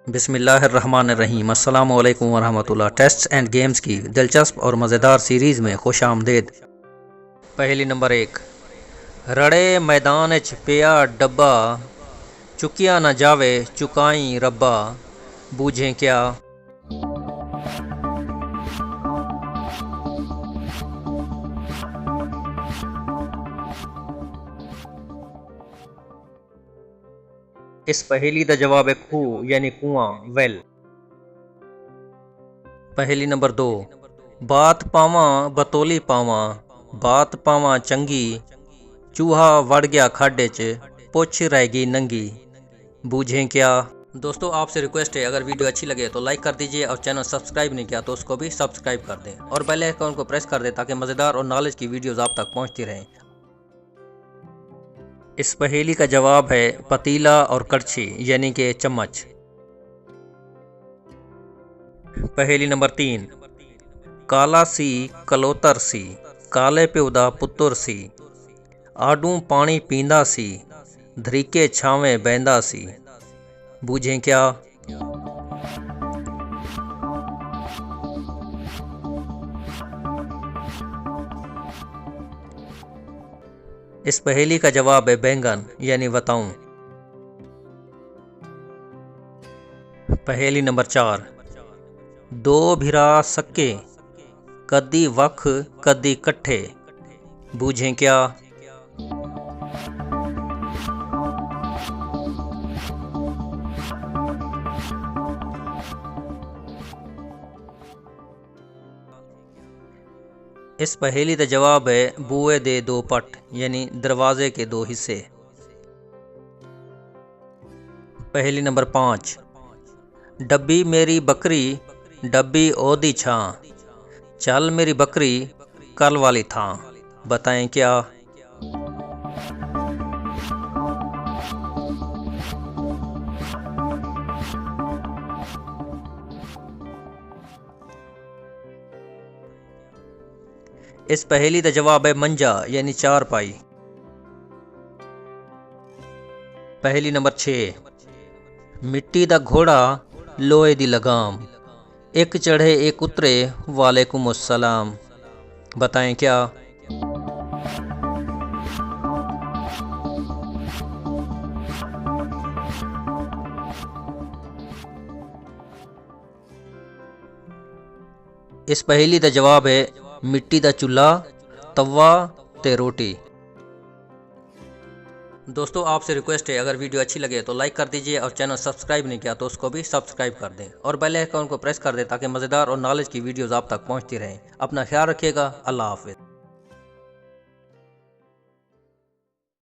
बिस्मिल्लाहिर्रहमानिर्रहीम अस्सलामु अलैकुम वरहमतुल्लाह। टेस्ट एंड गेम्स की दिलचस्प और मज़ेदार सीरीज़ में खुश आमदेद। पहली नंबर 1। रड़े मैदान च पिया डब्बा, चुकिया न जावे चुकाई रब्बा, बूझें क्या। इस पहेली का जवाब है खूह यानी कुआं, वेल। पहेली नंबर 2। बात पावा बतौली पावा, बात पावा चंगी, चूहा वड़ गया खाडे च, पुछ रहेगी नंगी, बूझें क्या। दोस्तों आपसे रिक्वेस्ट है, अगर वीडियो अच्छी लगे तो लाइक कर दीजिए और चैनल सब्सक्राइब नहीं किया तो उसको भी सब्सक्राइब कर दें और बेल आइकन को प्रेस कर दें ताकि मज़ेदार और नॉलेज की वीडियोस आप तक पहुंचती रहें। इस पहेली का जवाब है पतीला और कड़छी यानी कि चम्मच। पहेली नंबर 3। काला सी कलोतर सी, काले प्यो दा पुत्तर सी, आडू पानी पींदा सी, धरीके छावे बैंदा सी, बूझें क्या। इस पहेली का जवाब है बैंगन यानी बताऊं। पहेली नंबर 4। दो भिरा सक्के, कदी वख कदी कट्ठे, बूझें क्या। इस पहेली का जवाब है बुए दे दो पट यानी दरवाजे के दो हिस्से। पहेली नंबर 5। डब्बी मेरी बकरी, डब्बी ओदी छां, चल मेरी बकरी कल वाली थां, बताएं क्या। इस पहेली का जवाब है मंजा यानी चारपाई। पहेली नंबर 6। मिट्टी दा घोड़ा लोहे दी लगाम, एक चढ़े एक उतरे वालेकुम अस्सलाम, बताएं क्या। इस पहेली का जवाब है मिट्टी दा चूल्हा, तवा ते रोटी। दोस्तों आपसे रिक्वेस्ट है, अगर वीडियो अच्छी लगे तो लाइक कर दीजिए और चैनल सब्सक्राइब नहीं किया तो उसको भी सब्सक्राइब कर दें और बेल आइकन को प्रेस कर दें ताकि मज़ेदार और नॉलेज की वीडियोस आप तक पहुंचती रहें। अपना ख्याल रखिएगा। अल्लाह हाफ़िज़।